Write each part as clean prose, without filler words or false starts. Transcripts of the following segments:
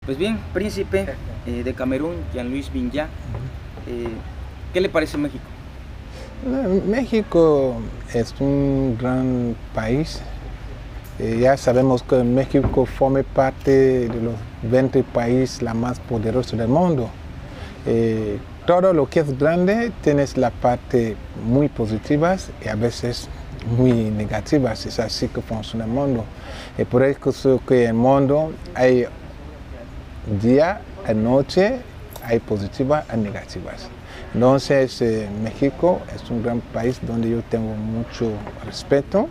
Pues bien, príncipe de Camerún, Jean-Louis Binyat, ¿qué le parece México? México es un gran país. Ya sabemos que México forma parte de los 20 países la más poderosos del mundo. Todo lo que es grande tiene la parte muy positiva y a veces muy negativas. Es así que funciona el mundo. Y por eso que el mundo hay día y noche, hay positivas y negativas. Entonces, México es un gran país donde yo tengo mucho respeto.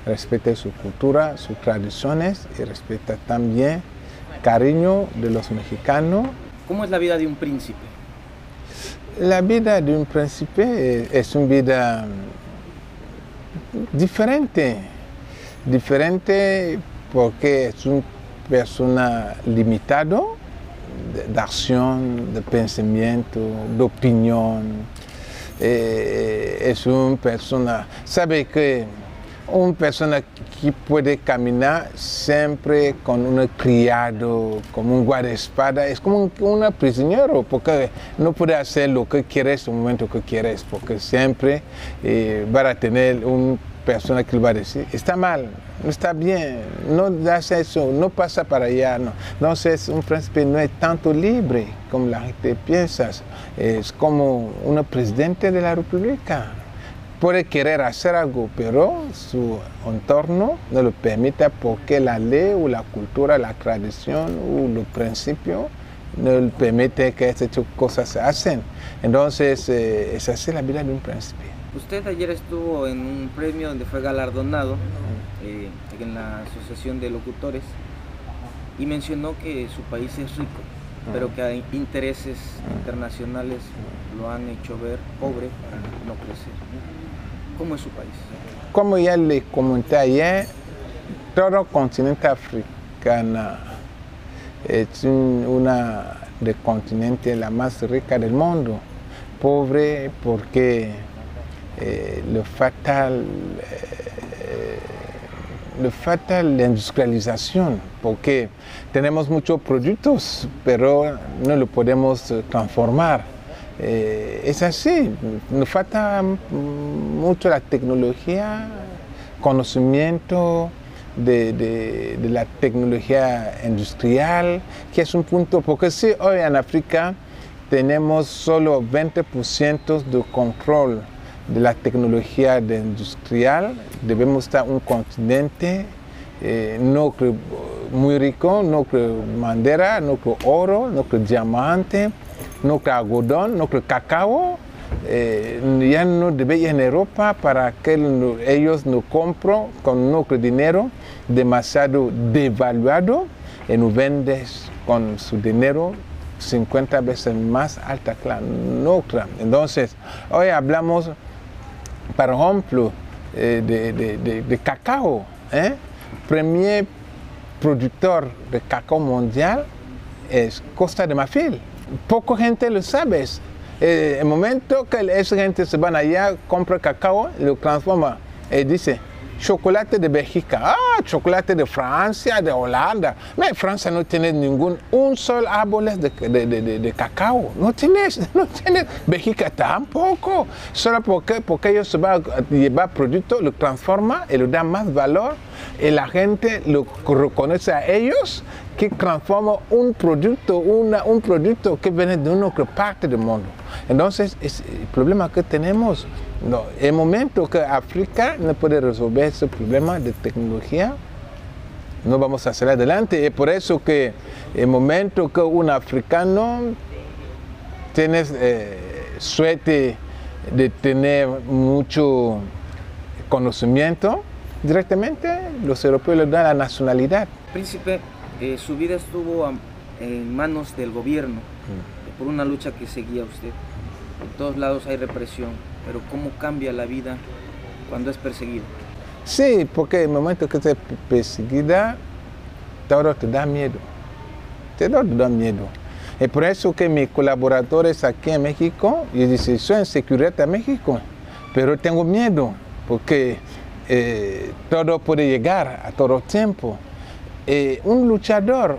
Respeta su cultura, sus tradiciones y respeta también el cariño de los mexicanos. ¿Cómo es la vida de un príncipe? La vida de un príncipe es una vida diferente porque es una persona limitada de acción, de pensamiento, de opinión. Es una persona, sabe que una persona que puede caminar siempre con un criado, como un guardaespaldas, es como un prisionero, porque no puede hacer lo que quieres en el momento que quieres, porque siempre va a tener una persona que le va a decir, está mal, no está bien, no hace eso, no pasa para allá. No. Entonces, un príncipe no es tanto libre como la gente piensa, es como un presidente de la república. Puede querer hacer algo, pero su entorno no lo permite porque la ley o la cultura, la tradición o los principios no le permite que estas cosas se hacen. Entonces, es así la vida de un príncipe. Usted ayer estuvo en un premio donde fue galardonado en la Asociación de Locutores y mencionó que su país es rico, pero que hay intereses internacionales lo han hecho ver pobre para no crecer. ¿Cómo es su país? Como ya le comenté ayer, todo el continente africano es una del continente la más rica del mundo. Pobre porque le falta la industrialización, porque tenemos muchos productos, pero no lo podemos transformar. Es así, nos falta mucho la tecnología, conocimiento de la tecnología industrial, que es un punto, porque si hoy en África tenemos solo 20% de control de la tecnología industrial, debemos estar un continente no muy rico, no madera, no oro, no diamante, no algodón, no cacao. Ya no debe ir en Europa para que ellos no compren con nuestro dinero demasiado devaluado y nos venden con su dinero 50 veces más alta que la nuestra. Entonces, hoy hablamos, por ejemplo, de cacao. Primer productor de cacao mundial es Costa de Marfil. Poca gente lo sabe. El momento que esa gente se van allá, compra cacao, lo transforma y dice chocolate de Bélgica, chocolate de Francia, de Holanda. Pero Francia no tiene un solo árbol de cacao. No tiene. Bélgica tampoco. Solo porque ellos se van a llevar producto, lo transforma y le da más valor. Y la gente lo reconoce a ellos que transforma un producto que viene de una otra parte del mundo. Entonces, es el problema que tenemos. No, el momento que África no puede resolver ese problema de tecnología, no vamos a hacer adelante. Y por eso que el momento que un africano tiene suerte de tener mucho conocimiento, directamente los europeos le dan la nacionalidad. Príncipe, su vida estuvo en manos del gobierno por una lucha que seguía usted. En todos lados hay represión, pero ¿cómo cambia la vida cuando es perseguido? Sí, porque en el momento que estás perseguida, todo te da miedo. Todo te da miedo. Y por eso que mis colaboradores aquí en México, yo dicen, soy en seguridad en México, pero tengo miedo, porque todo puede llegar a todo tiempo. Un luchador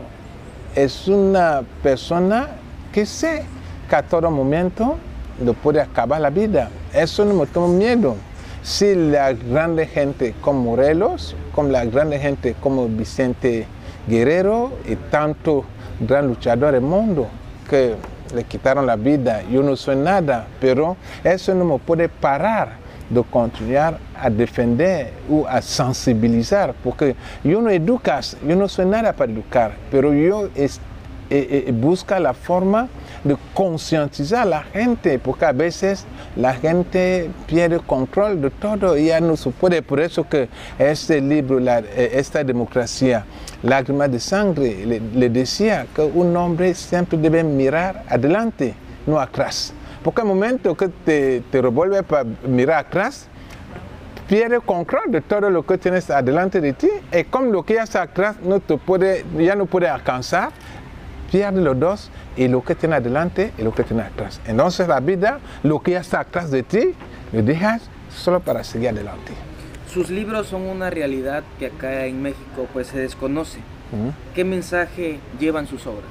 es una persona que sé que a todo momento no puede acabar la vida. Eso no me tengo miedo. Si la grande gente como Morelos, como la grande gente como Vicente Guerrero y tanto gran luchador del mundo que le quitaron la vida, yo no soy nada, pero eso no me puede parar de continuar a defender o a sensibilizar, porque yo no educas, yo no soy nada para educar, pero yo busco la forma de concientizar a la gente, porque a veces la gente pierde control de todo y ya no se puede. Por eso que este libro, esta democracia, Lágrimas de Sangre, le decía que un hombre siempre debe mirar adelante, no atrás. Porque al momento que te revuelve para mirar atrás, pierde control de todo lo que tienes adelante de ti, y como lo que ya está atrás ya no puede alcanzar, pierde los dos, y lo que tiene adelante y lo que tiene atrás. Entonces la vida, lo que ya está atrás de ti, lo dejas solo para seguir adelante. Sus libros son una realidad que acá en México pues se desconoce. ¿Qué mensaje llevan sus obras?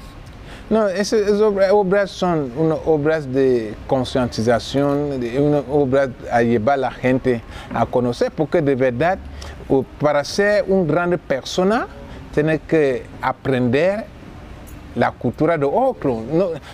No, esas obras son unas obras de concientización, unas obras a llevar a la gente a conocer, porque de verdad, para ser una gran persona, tienes que aprender la cultura de otro.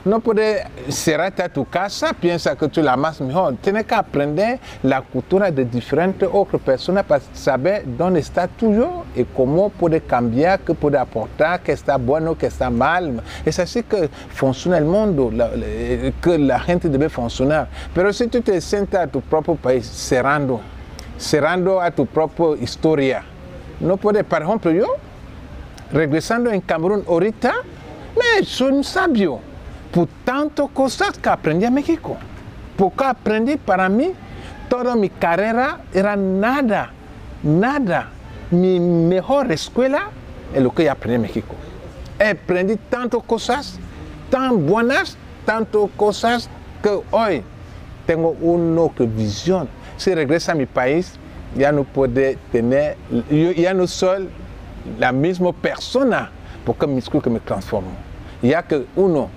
No puedes cerrarte a tu casa, piensa que tú es la más mejor. Tienes que aprender la cultura de diferentes otras personas para saber dónde está tuyo y cómo puede cambiar, qué puede aportar, qué está bueno, qué está mal. Es así que funciona el mundo, que la gente debe funcionar. Pero si tú te sientas a tu propio país cerrando a tu propia historia, no puedes. Por ejemplo, yo, regresando en Camerún ahorita, soy un sabio por tantas cosas que aprendí en México. Porque aprendí, para mí, toda mi carrera era nada. Mi mejor escuela es lo que yo aprendí en México. Aprendí tantas cosas tan buenas, tantas cosas que hoy tengo una otra visión. Si regreso a mi país, ya no puedo tener, yo ya no soy la misma persona, porque que me transformo. Ya que uno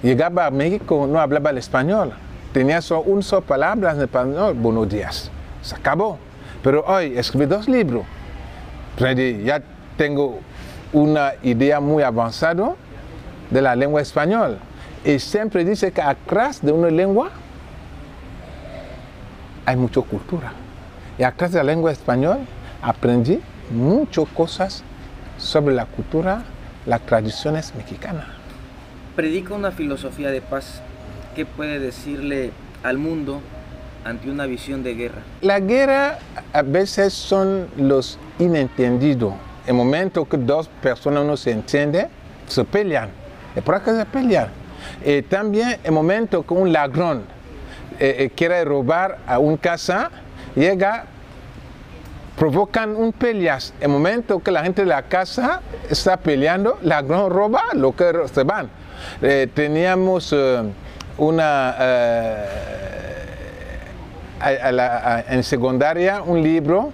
llegaba a México, no hablaba el español, tenía solo una sola palabra en español, buenos días, se acabó. Pero hoy escribí 2 libros, ya tengo una idea muy avanzada de la lengua española. Y siempre dice que atrás de una lengua hay mucha cultura. Y atrás de la lengua española aprendí muchas cosas sobre la cultura, las tradiciones mexicanas. Predica una filosofía de paz. ¿Qué puede decirle al mundo ante una visión de guerra? La guerra a veces son los inentendidos. En el momento que 2 personas no se entienden, se pelean. ¿Y por qué se pelean? Y también el momento que un ladrón quiere robar a una casa, llega, provocan un peleas. En el momento que la gente de la casa está peleando, el ladrón roba lo que se van. Teníamos en secundaria un libro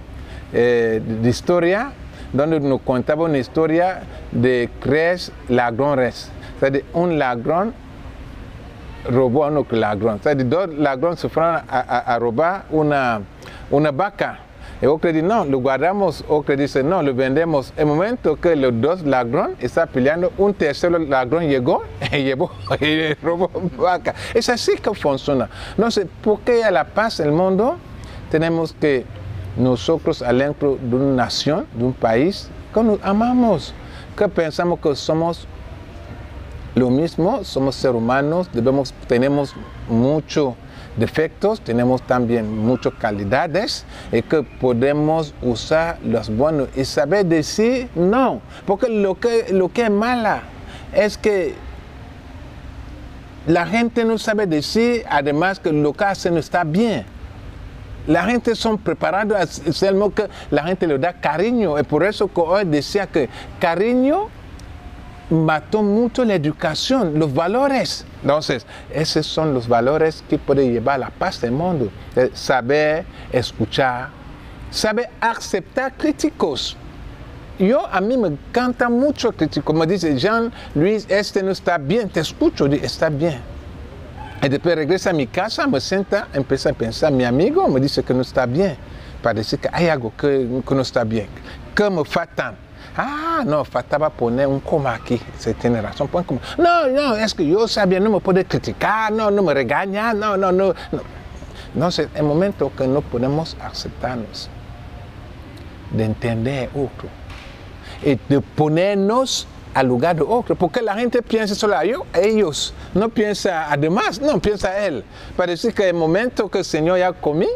de historia donde nos contaba una historia de 3 ladrones. O sea, un ladrón robó a otro ladrón. O sea, 2 ladrones se fueron a robar una vaca. Y otro dice, no, lo guardamos. Otro dice, no, lo vendemos. En el momento que los 2 ladrones están peleando, un tercer ladrón llegó y robó vaca. Es así que funciona. No sé, ¿por qué a la paz del mundo tenemos que nosotros, adentro de una nación, de un país, que nos amamos, que pensamos que somos lo mismo, somos seres humanos, tenemos muchos defectos, tenemos también muchas calidades y que podemos usar los buenos y saber decir no, porque lo que es mala es que la gente no sabe decir, además, que lo que hace no está bien. La gente son preparados, seulement que la gente le da cariño, y por eso que hoy decía que cariño mató mucho la educación, los valores. Entonces, esos son los valores que pueden llevar a la paz del mundo. Saber escuchar, saber aceptar críticos. a mí me encanta mucho criticar. Como dice Jean-Louis, este no está bien, te escucho, está bien. Y después regresa a mi casa, me sienta, empieza a pensar, mi amigo me dice que no está bien. Para decir que hay algo que no está bien. ¿Qué me falta? No, faltaba poner un coma aquí. Se tiene razón, pon coma. No, es que yo sabía, no me puede criticar, no me regaña, no. No sé, el momento que no podemos aceptarnos, de entender otro, y de ponernos al lugar de otro, porque la gente piensa solo a ellos, no piensa además, no piensa a él. Para decir que el momento que el Señor ya comí,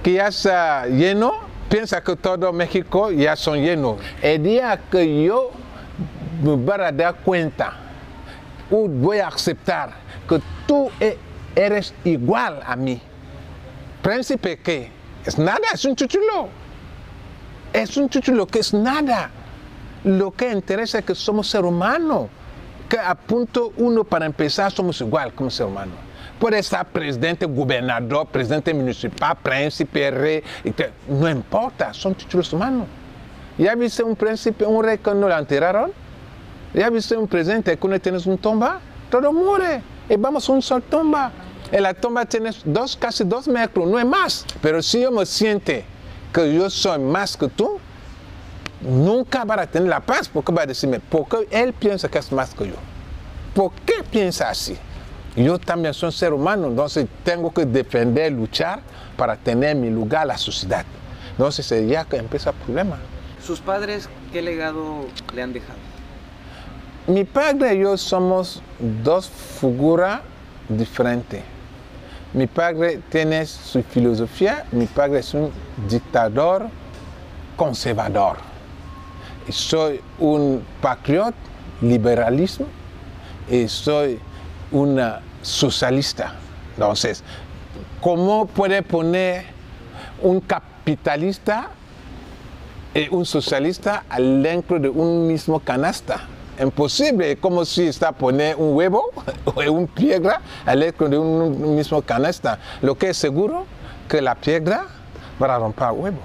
que ya está lleno, piensa que todo México ya son llenos. El día que yo me voy a dar cuenta, voy a aceptar que tú eres igual a mí. Príncipe, ¿qué? Es nada, es un chuchulo. Es un chuchulo que es nada. Lo que interesa es que somos ser humanos, que a punto uno para empezar somos igual como ser humano. Puede estar presidente, gobernador, presidente municipal, príncipe, rey, no importa, son chuchulos humanos. ¿Ya viste un príncipe, un rey que no lo enterraron? ¿Ya viste un presidente que no tienes una tumba? Todo muere y vamos a una sola tumba. En la tumba tienes casi 2 metros, no es más. Pero si yo me siento que yo soy más que tú, nunca va a tener la paz, porque va a decirme, ¿por qué él piensa que es más que yo? ¿Por qué piensa así? Yo también soy un ser humano, entonces tengo que defender, luchar para tener mi lugar en la sociedad. Entonces es ya que empieza el problema. ¿Sus padres qué legado le han dejado? Mi padre y yo somos 2 figuras diferentes. Mi padre tiene su filosofía, mi padre es un dictador conservador. Soy un patriota, liberalismo, y soy una socialista. Entonces, ¿cómo puede poner un capitalista y un socialista dentro de un mismo canasta? Imposible, como si está poner un huevo o una piedra dentro de un mismo canasta. Lo que es seguro que la piedra va a romper el huevo.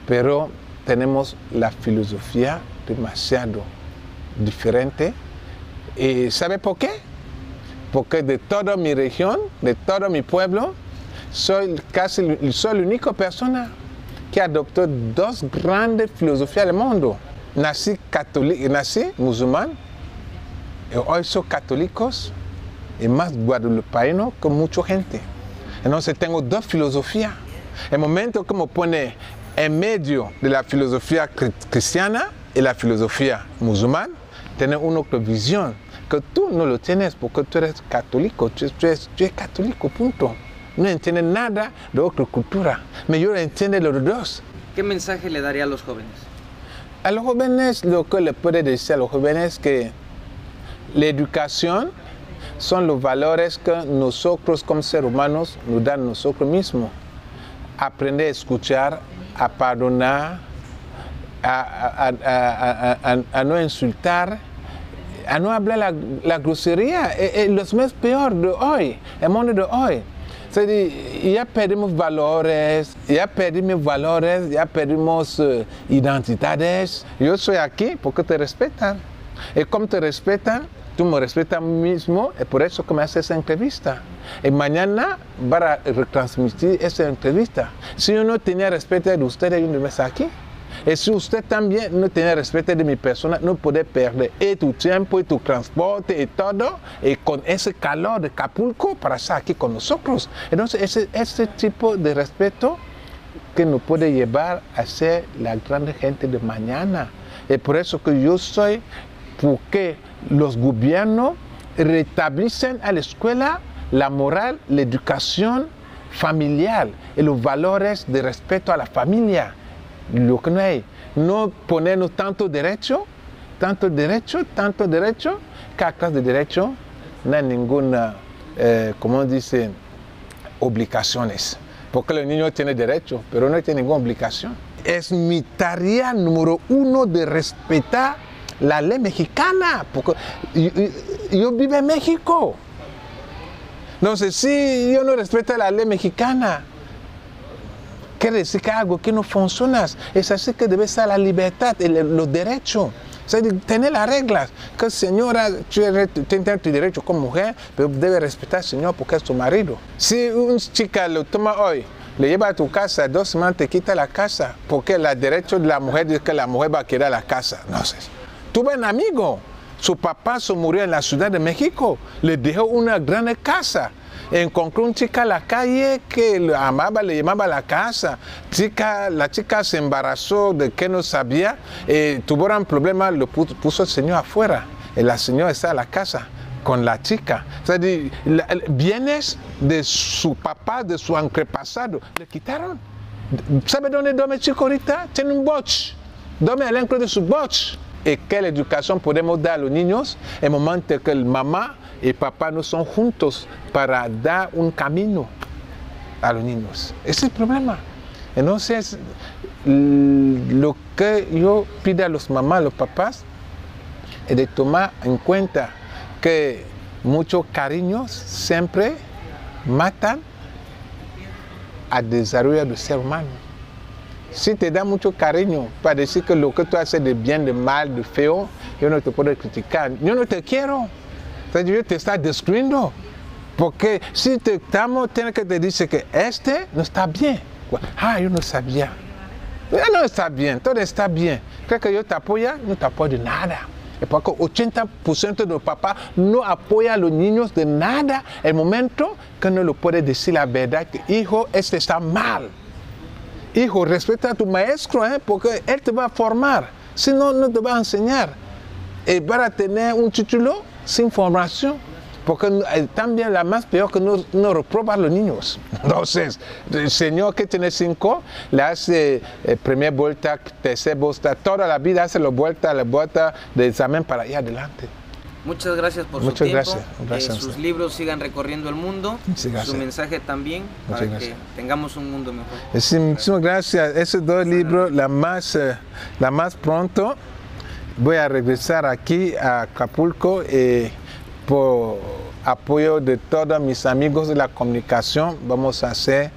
Pero tenemos la filosofía demasiado diferente. ¿Y sabe por qué? Porque de toda mi región, de todo mi pueblo, soy la única persona que adoptó 2 grandes filosofías del mundo. Nací católico, nací musulmán, y hoy soy católicos y más guadalupaino que mucha gente. Entonces tengo 2 filosofías. El momento que me pone en medio de la filosofía cristiana y la filosofía musulmana, tiene una visión que tú no lo tienes porque tú eres católico, tú eres católico, punto. No entiendes nada de otra cultura, mejor entiende los 2. ¿Qué mensaje le daría a los jóvenes? A los jóvenes, lo que le puede decir a los jóvenes es que la educación son los valores que nosotros como seres humanos nos dan nosotros mismos. Aprender a escuchar, a perdonar, a no insultar, a no hablar la grosería. Los más peor de hoy, el mundo de hoy. Ya perdimos valores, ya perdimos identidades. Yo soy aquí porque te respetan. Y como te respetan, tú me respetas a mí mismo, y por eso que me haces esa entrevista. Y mañana van a retransmitir esa entrevista. Si yo no tenía respeto de ustedes, yo no me está aquí. Y si usted también no tiene respeto de mi persona, no puede perder tu tiempo, tu transporte y todo, y con ese calor de Acapulco para estar aquí con nosotros. Entonces, ese tipo de respeto que nos puede llevar a ser la grande gente de mañana. Y por eso que yo soy, porque los gobiernos restablecen a la escuela la moral, la educación familiar y los valores de respeto a la familia. Lo que no hay, no ponernos tanto derecho, que atrás de derecho no hay ninguna, como dicen, obligaciones. Porque los niños tienen derecho, pero no tienen ninguna obligación. Es mi tarea número 1 de respetar la ley mexicana, porque yo vivo en México. Entonces, si yo no respeto la ley mexicana, quiere decir que algo que no funciona. Es así que debe ser la libertad, los derechos. O sea, tener las reglas. Que señora, tiene tu derecho como mujer, pero debe respetar al Señor porque es tu marido. Si una chica lo toma hoy, le lleva a tu casa, 2 semanas te quita la casa, porque el derecho de la mujer dice que la mujer va a quedar la casa. No sé. Tuve un amigo, su papá se murió en la Ciudad de México, le dejó una gran casa. Encontró una chica en la calle que le amaba, le llamaba la casa. La chica se embarazó de que no sabía, tuvieron problemas, lo puso el señor afuera. Y la señora está en la casa con la chica. O sea, bienes de su papá, de su antepasado, le quitaron. ¿Sabe dónde duerme el chico ahorita? Tiene un boch. Duerme dentro de su boch. ¿Y qué educación podemos dar a los niños en el momento que mamá y papá no son juntos para dar un camino a los niños? Ese es el problema. Entonces, lo que yo pido a los mamás, a los papás, es de tomar en cuenta que muchos cariños siempre matan al desarrollo del ser humano. Si te da mucho cariño para decir que lo que tú haces de bien, de mal, de feo, yo no te puedo criticar. Yo no te quiero. O sea, yo te estoy destruyendo. Porque si te amo, tienes que te decir que este no está bien. Yo no sabía. No está bien, todo está bien. ¿Crees que yo te apoyo? No te apoyo de nada. Porque 80% de los papás no apoyan a los niños de nada. El momento que no le puede decir la verdad, que hijo, este está mal. Hijo, respeta a tu maestro, porque él te va a formar. Si no, no te va a enseñar. Y para tener un título sin formación, porque también la más peor que no reproba a los niños. Entonces, el señor que tiene 5, le hace primera vuelta, tercera vuelta, toda la vida hace la vuelta de examen para ir adelante. Muchas gracias por su tiempo. Gracias. Sus libros sigan recorriendo el mundo. Sí, su mensaje también, para que tengamos un mundo mejor. Sí, muchísimas gracias. Esos 2 libros, la más pronto, voy a regresar aquí a Acapulco por apoyo de todos mis amigos de la comunicación. Vamos a hacer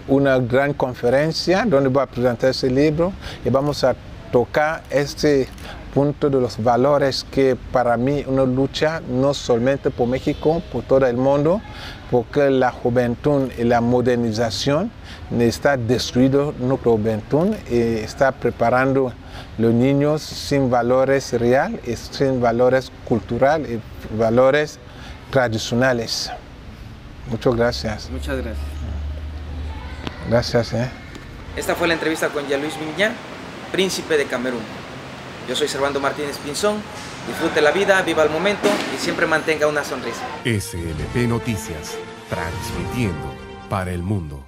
una gran conferencia donde voy a presentar ese libro y vamos a tocar este punto de los valores que para mí una lucha no solamente por México, por todo el mundo, porque la juventud y la modernización está destruyendo nuestra juventud y está preparando los niños sin valores reales, sin valores culturales y valores tradicionales. Muchas gracias. Muchas gracias. Gracias. Esta fue la entrevista con Jean Louis Mignat, príncipe de Camerún. Yo soy Servando Martínez Pinzón. Disfrute la vida, viva el momento y siempre mantenga una sonrisa. SLP Noticias, transmitiendo para el mundo.